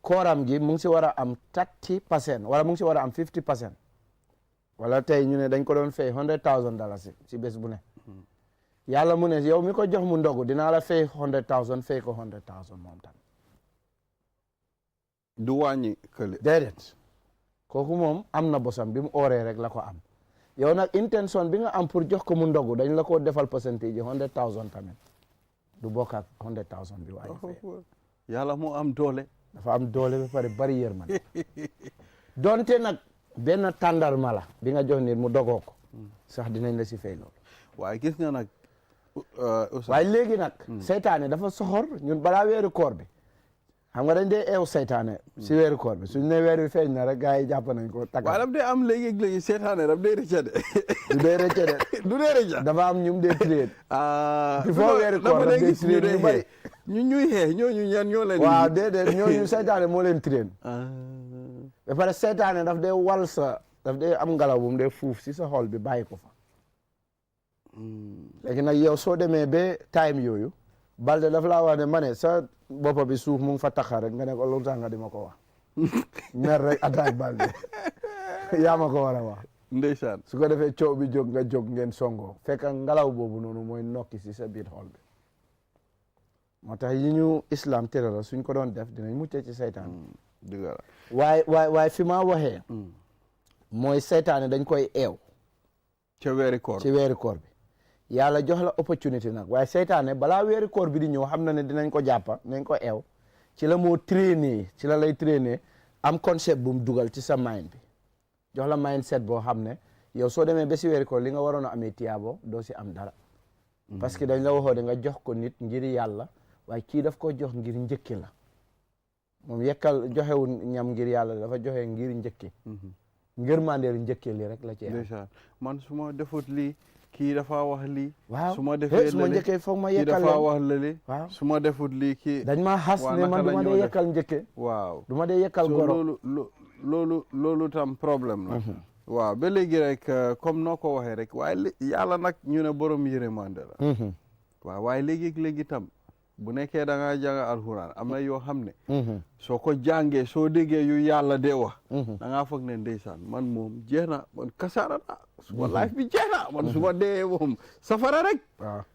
kooram gi mu ngi si war a am 30% wala mu ngi si war a am 50% wala tey ñu ne dañ ko doon fay $100,000 si bés bu ne yàlla mu ne yow mi ko jox mu ndogu dinaa la fay 100,000 fay ko 100,000 moom tam
du wàññi kële
déedéet kooku moom am na bosam bi mu ooree rek la ko am yow nag intention bi nga am pour jox ko mu ndogu dañ la ko defal percentage 100,000 tamit du bokk ak 100,000 bi waaye fay
yàlla moo am doole
dafa am doole ba pare bari yërmande donte nag benn tàndarma la bi nga jox nit mu dogoo ko sax dinañ la si fay loolu
waaye gis nga nag
waaye léegi nag seytaane dafa soxor ñun balaa weeru koor bi xam nga dañ dee eew seytaane si weeru koor bi suñ ne weer wi feeñ na rek gars yi jàpp nañ ko takka
waaye daf dee am léegi seytaane daf dee rëcca de
du dee rëcca de
du dee rëcca
dafa am ñum dee train il faut weeru koor daf dee train ñu bari
ñu ñuy xee ñooñu ñan ñoo leen
waaw déedéet ñooñu seytaane moo leen train ba pare seytaane daf dee wal sa daf dee am ngelaw bu mu dee fuuf si sa xol bi bàyyi ko fa léegi nag yow soo demee ba time yooyu balde daf laa wax ne ma ne sa boppa bi suuf mu ngi fa taxa rek nga ne ko lu tax nga di ma ko wax mer rek attaque balde yaa ma ko war a wax
ndeysaan
su ko defee coow bi jóg nga jóg ngeen songoo fekk ngelaw boobu noonu mooy nokki si sa biir xol bi moo tax yi ñu islam tere la suñ ko doon def dinañ mucc ci seytaan
dëgg la
waaye fi ma waxee mooy seytaane dañ koy eew
ci weeri
koor bi yàlla jox la opportunité nag waaye seytaane balaa weeri koor bi di ñëw xam na ne dinañ ko jàppa dinañ ko eew ci la moo traîner ci la lay traîner am concept bu mu dugal ci sa mind bi jox la mindset boo xam ne yow soo demee ba si weeri koor li nga waroon a amee tiyaabo doo si am dara parce que dañ la waxoo de nga jox ko nit ngir yàlla waaye kii daf ko jox ngir njëkki la moom yekkal joxewul ñam ngir yàlla dafa joxe ngir njëkki ngir mandeer njëkkee li rek la ci am
man su ma defut lii kii dafa wax lii
waaw
su ma defee
su ma njëkkee foog ma
kii
yekkal
dafa wax lële
waaw
su ma defut lii kii
dañ ma xas ne man du ma dee yekkal njëkke
waaw
du ma dee yekkal goro
loolu tam problème la waaw ba léegi rek comme noo ko waxee rek waaye yàlla nag ñu ne borom yërmande la waaw waaye léegi tam bu nekkee da ngaa jàng alxuraan am na yoo xam ne soo ko jàngee soo déggee yu yàlla dee wax da ngaa foog ne ndeysaan man moom jeex na man kasaara na suma life bi jeex na man su ma dee moom safara rek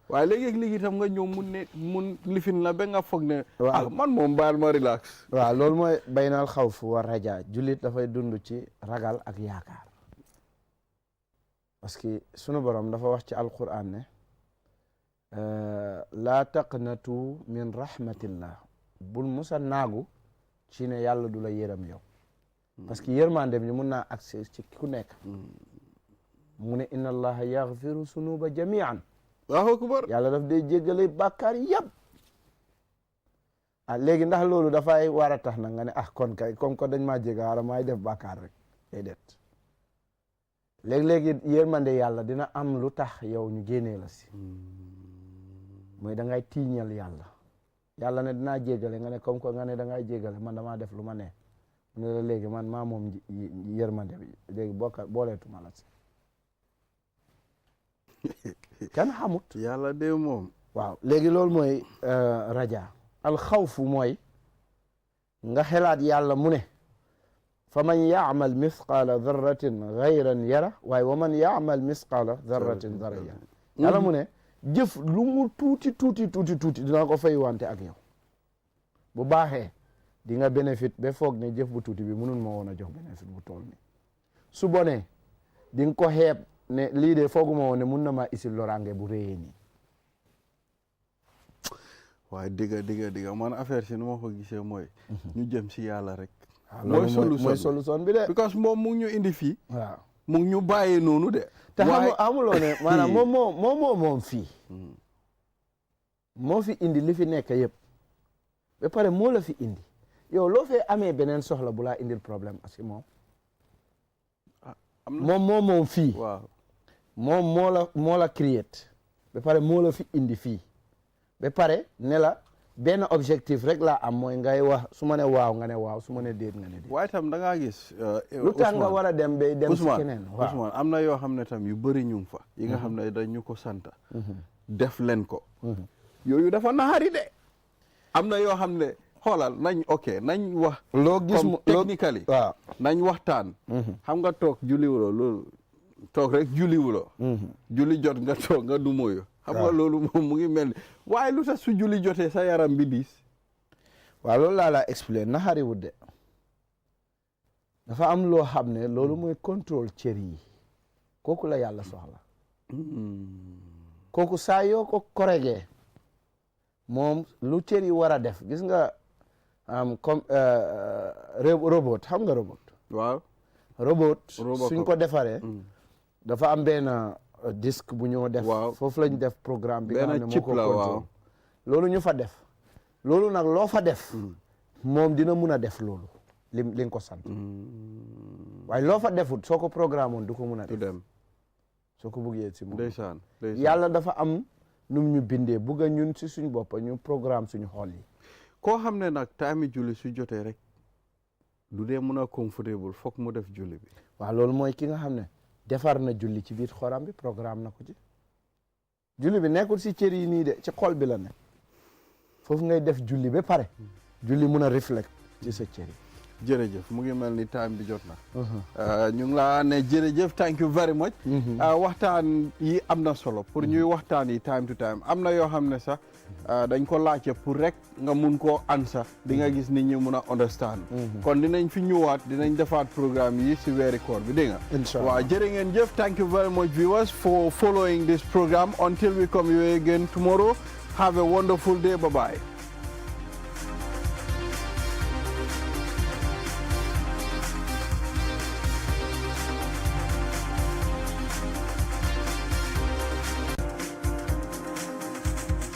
waaye léegi tam nga ñëw mun lifin la ba nga foog ne man moom baal ma relax
waaw loolu mooy baynal xawf wa raja jullit dafay dund ci ragal ak yaakaar parce que sunu borom dafa wax ci alquran ne laa taqnatu min rahmatillah bul musa naagu ci ne yàlla du la yërëm yow parce que yërmandem ñu mun naa accès ci ku nekk mu ne inna allaha yaghfiru sunuba jamian
Allahu akbar
yàlla daf dee jéggale bàkkaar yëpp léegi ndax loolu dafay war a tax na nga ne kon kay comme que dañ maa jégga wara maay def bàkkaar rek day det léegi-léegi yërmande yàlla dina am lu tax yow ñu génnee la si mooy da ngay tiiñal yàlla ne dinaa jéggale nga ne comme que nga ne da ngay jéggale man damaa def lu ma ne mu ne la léegi man maa moom yërmande bi léegi booleetuma la si kenn xamut
yàlla de moom
waaw léegi loolu mooy raja alxawfu mooy nga xelaat yàlla mu ne fa man yaamal misqaala darratin gayran yara waaye wa man yaamal misqaala darratin dara yara yàlla mu ne jëf lu mu tuuti dina ko fay wante ak yow bu baaxee di nga bénéfice ba foog ne jëf bu tuuti bi mënun ma woon a jox bénéfice bu tool ni su bonee di nga ko xeeb ne lii de fooguma woon ne mun na maa isil loraange bu réyee nii
waaye digga man affaire si nu ma ko gisee mooy ñu jëm si yàlla rek
mooy solution bi de
because moom mu ngi ñu indi fii
waaw
mu ngi ñu bàyyee noonu de
te amuloo ne maanaam moom fii moo fi indi li fi nekk yëpp ba pare moo la fi indi yow loo fee amee beneen soxla bu laa indil problème parce que moom moom fii
waaw
moom moo la create ba pare moo la fi indi fii ba pare ne la benn objectif rek laa am mooy ngay wax su ma ne waaw nga ne waaw su ma ne déet nga ne déet.
waaye tam da ngaa gis.
lu tax nga war a dem bay dem si keneen. waaw
Ousmane am na yoo xam ne tam yu bëri ñu ngi fa. yi nga xam ne dañu ko sant. def leen ko. yooyu dafa naxari de. am na yoo xam ne xoolal nañ nañ wax.
loo gis mu
technically.
waaw
nañ waxtaan. xam nga toog julliwuloo loolu toog rek julliwuloo. julli jot nga toog nga du moyo. xam nga loolu moom mu ngi mel ni waaye lu tax su julli jotee sa yaram bi diis.
waaw loolu laa la expliqué naxari wut de dafa am loo xam ne loolu mooy contrôle cër yi kooku la yàlla soxla. kooku saa yoo ko koregee moom lu cër yi war a def gis nga comme robot xam nga robot.
waaw
robot suñ ko defaree. dafa am benn disque bu ñoo def. foofu lañ def programme bi nga xam ne moo ko contrôle loolu ñu fa def. loolu nag loo fa def. moom dina mun a def loolu li nga ko sant. waaye loo fa defut soo ko programme woon du ko mun a def. soo ko bëggee si moom.
ndeysaan
yàlla dafa am num ñu bindee bugg a ñun si suñ bopp ñu programme suñu xol yi.
koo xam ne nag taami julli su jotee rek du dee mun a comfortable foog mu def julli bi.
waaw loolu mooy ki nga xam ne defar na julli ci biir xoram bi programme na ko ci. julli bi nekkul si cër yi nii de ci xol bi la ne foofu ngay def julli ba pare julli mun a reflect ci sa cër yi.
jërëjëf mu ngi mel ni time bi jot na. ñu ngi laa ne jërëjëf thank you very much. waxtaan yi am na solo pour ñuy waxtaan yi time to time am na yoo xam ne sax dañ ko laajte pour rek nga mun koo ansa di nga gis nit ñi mun a understand. kon dinañ fi ñëwaat dinañ defaat programme yi si weeri koor bi dégg nga.
inshallah
waaw jërë ngeen jëf thank you very much viewers for following this program until we come your way again tomorrow have a wonderful day bye bye.